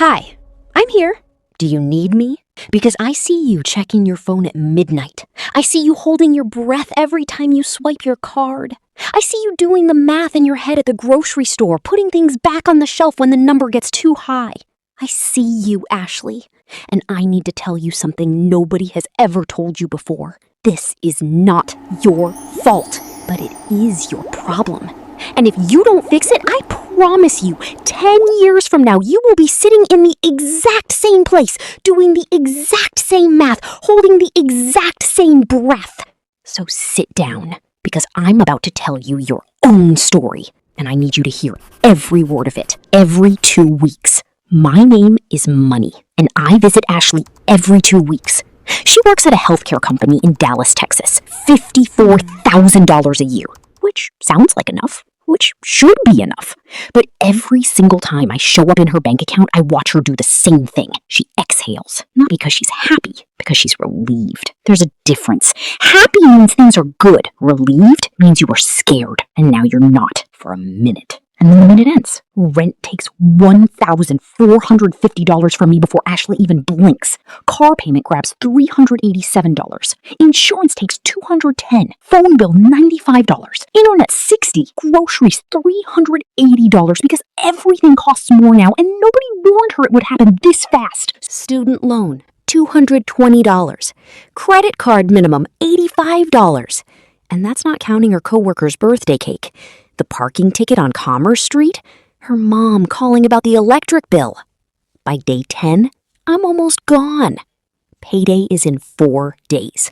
Hi, I'm here. Do you need me? Because I see you checking your phone at midnight. I see you holding your breath every time you swipe your card. I see you doing the math in your head at the grocery store, putting things back on the shelf when the number gets too high. I see you, Ashley, and I need to tell you something nobody has ever told you before. This is not your fault, but it is your problem. And if you don't fix it, I promise you, 10 years from now, you will be sitting in the exact same place, doing the exact same math, holding the exact same breath. So sit down, because I'm about to tell you your own story, and I need you to hear every word of it, every 2 weeks. My name is Money, and I visit Ashley every 2 weeks. She works at a healthcare company in Dallas, Texas, $54,000 a year, which sounds like enough. Which should be enough. But every single time I show up in her bank account, I watch her do the same thing. She exhales. Not because she's happy, because she's relieved. There's a difference. Happy means things are good. Relieved means you are scared, and now you're not for a minute. And then the minute ends. Rent takes $1,450 from me before Ashley even blinks. Car payment grabs $387. Insurance takes $210. Phone bill $95. Internet $60. Groceries $380 because everything costs more now and nobody warned her it would happen this fast. Student loan $220. Credit card minimum $85. And that's not counting her coworker's birthday cake. The parking ticket on Commerce Street, her mom calling about the electric bill. By day 10, I'm almost gone. Payday is in 4 days.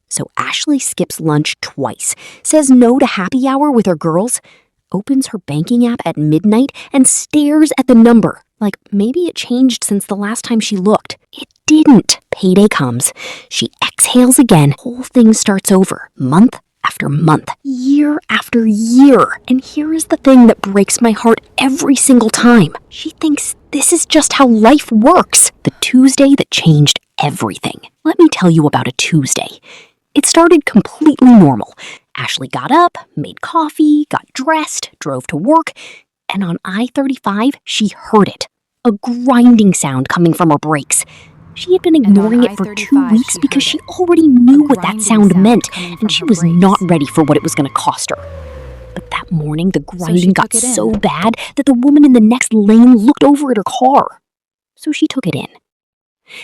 So Ashley skips lunch twice, says no to happy hour with her girls, opens her banking app at midnight and stares at the number, like maybe it changed since the last time she looked. It didn't. Payday comes. She exhales again. Whole thing starts over, month after month, year after year. And here is the thing that breaks my heart every single time. She thinks this is just how life works. The Tuesday that changed everything. Let me tell you about a Tuesday. It started completely normal. Ashley got up, made coffee, got dressed, drove to work, and on I-35, she heard it. A grinding sound coming from her brakes. She had been ignoring it for 2 weeks because she already knew what that sound meant, and she was not ready for what it was going to cost her. But that morning, the grinding got so bad that the woman in the next lane looked over at her car. So she took it in.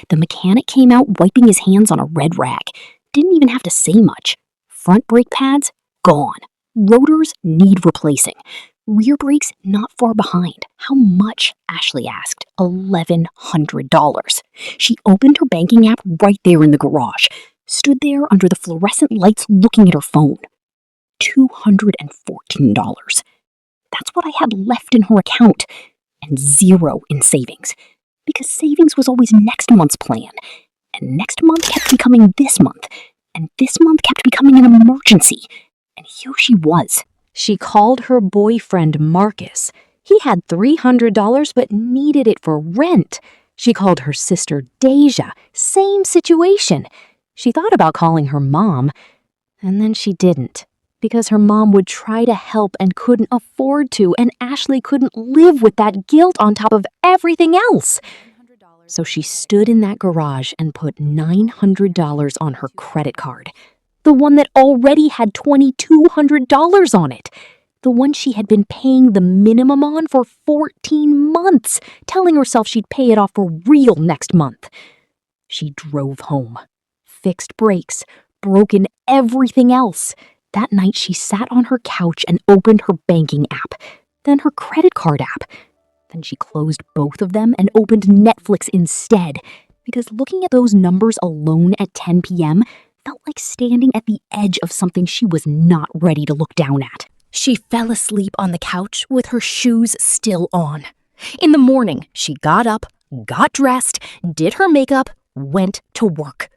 The mechanic came out wiping his hands on a red rag. Didn't even have to say much. Front brake pads, gone. Rotors need replacing. Rear brakes not far behind. How much? Ashley asked. $1,100. She opened her banking app right there in the garage. Stood there under the fluorescent lights looking at her phone. $214. That's what I had left in her account. And $0 in savings. Because savings was always next month's plan. And next month kept becoming this month. And this month kept becoming an emergency. And here she was. She called her boyfriend Marcus. He had $300 but needed it for rent. She called her sister Deja. Same situation. She thought about calling her mom, and then she didn't, because her mom would try to help and couldn't afford to, and Ashley couldn't live with that guilt on top of everything else. So she stood in that garage and put $900 on her credit card. The one that already had $2,200 on it. The one she had been paying the minimum on for 14 months, telling herself she'd pay it off for real next month. She drove home, fixed brakes, broken everything else. That night she sat on her couch and opened her banking app, then her credit card app. Then she closed both of them and opened Netflix instead, because looking at those numbers alone at 10 p.m. felt like standing at the edge of something she was not ready to look down at. She fell asleep on the couch with her shoes still on. In the morning, she got up, got dressed, did her makeup, went to work.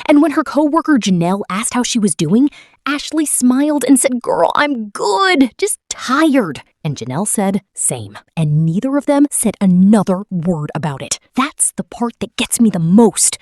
And when her coworker Janelle asked how she was doing, Ashley smiled and said, "Girl, I'm good, just tired." And Janelle said, "Same." And neither of them said another word about it. That's the part that gets me the most.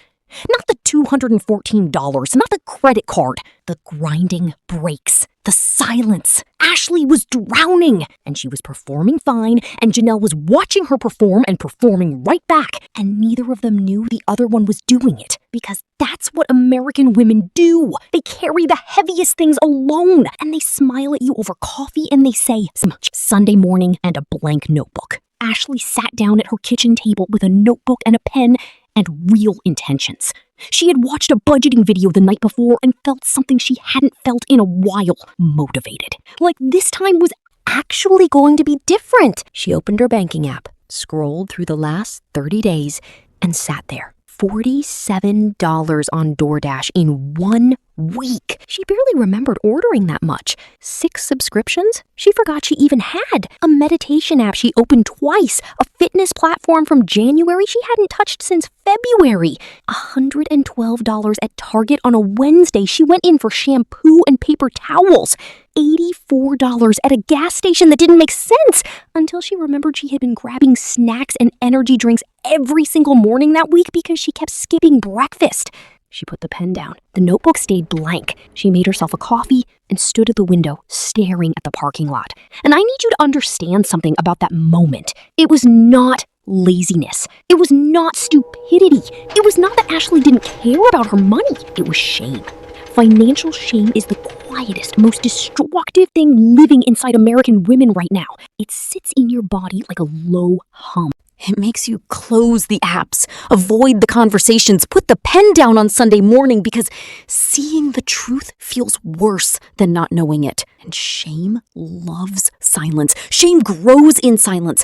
Not the $214, not the credit card. The grinding brakes. The silence. Ashley was drowning, and she was performing fine, and Janelle was watching her perform and performing right back, and neither of them knew the other one was doing it, because that's what American women do. They carry the heaviest things alone, and they smile at you over coffee, and they say, Sunday morning and a blank notebook. Ashley sat down at her kitchen table with a notebook and a pen and real intentions. She had watched a budgeting video the night before and felt something she hadn't felt in a while, motivated. Like this time was actually going to be different. She opened her banking app, scrolled through the last 30 days, and sat there. $47 on DoorDash in 1 week. She barely remembered ordering that much. 6 subscriptions? She forgot she even had. A meditation app she opened twice. A fitness platform from January she hadn't touched since February. $112 at Target on a Wednesday. She went in for shampoo and paper towels. $84 at a gas station that didn't make sense until she remembered she had been grabbing snacks and energy drinks every single morning that week because she kept skipping breakfast. She put the pen down. The notebook stayed blank. She made herself a coffee and stood at the window, staring at the parking lot. And I need you to understand something about that moment. It was not laziness. It was not stupidity. It was not that Ashley didn't care about her money. It was shame. Financial shame is the quietest, most destructive thing living inside American women right now. It sits in your body like a low hum. It makes you close the apps, avoid the conversations, put the pen down on Sunday morning because seeing the truth feels worse than not knowing it. And shame loves silence. Shame grows in silence.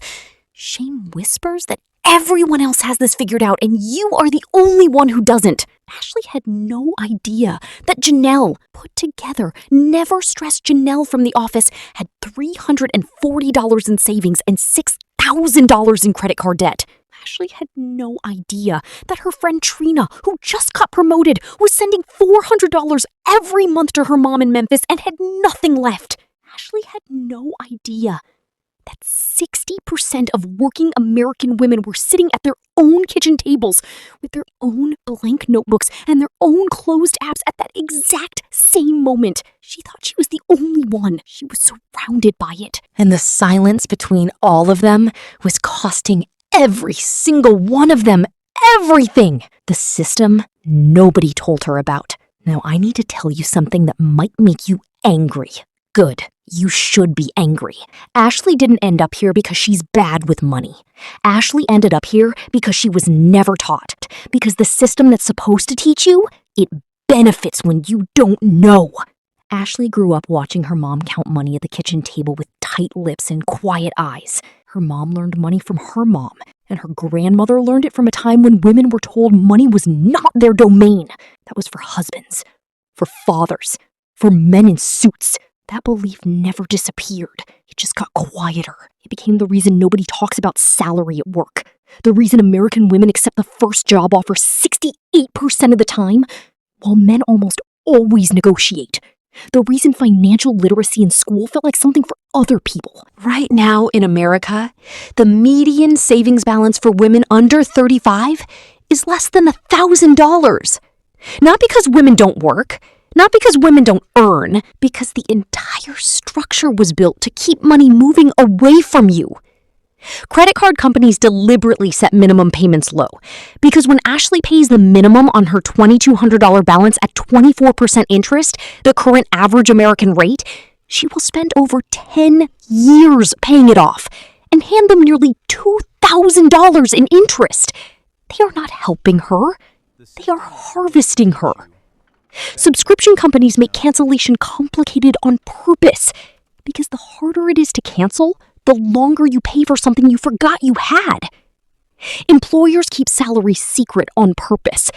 Shame whispers that everyone else has this figured out and you are the only one who doesn't. Ashley had no idea that Janelle, put together, never stressed Janelle from the office, had $340 in savings and $6,000 in credit card debt. Ashley had no idea that her friend Trina, who just got promoted, was sending $400 every month to her mom in Memphis and had nothing left. Ashley had no idea that 60% of working American women were sitting at their own kitchen tables with their own blank notebooks and their own closed apps at that exact same moment. She thought she was the only one. She was surrounded by it. And the silence between all of them was costing every single one of them everything. The system nobody told her about. Now I need to tell you something that might make you angry. Good. You should be angry. Ashley didn't end up here because she's bad with money. Ashley ended up here because she was never taught. Because the system that's supposed to teach you, it benefits when you don't know. Ashley grew up watching her mom count money at the kitchen table with tight lips and quiet eyes. Her mom learned money from her mom, and her grandmother learned it from a time when women were told money was not their domain. That was for husbands, for fathers, for men in suits. That belief never disappeared. It just got quieter. It became the reason nobody talks about salary at work. The reason American women accept the first job offer 68% of the time, while men almost always negotiate. The reason financial literacy in school felt like something for other people. Right now in America, the median savings balance for women under 35 is less than $1,000. Not because women don't work, not because women don't earn, because the entire structure was built to keep money moving away from you. Credit card companies deliberately set minimum payments low, because when Ashley pays the minimum on her $2,200 balance at 24% interest, the current average American rate, she will spend over 10 years paying it off and hand them nearly $2,000 in interest. They are not helping her. They are harvesting her. Subscription companies make cancellation complicated on purpose because the harder it is to cancel, the longer you pay for something you forgot you had. Employers keep salaries secret on purpose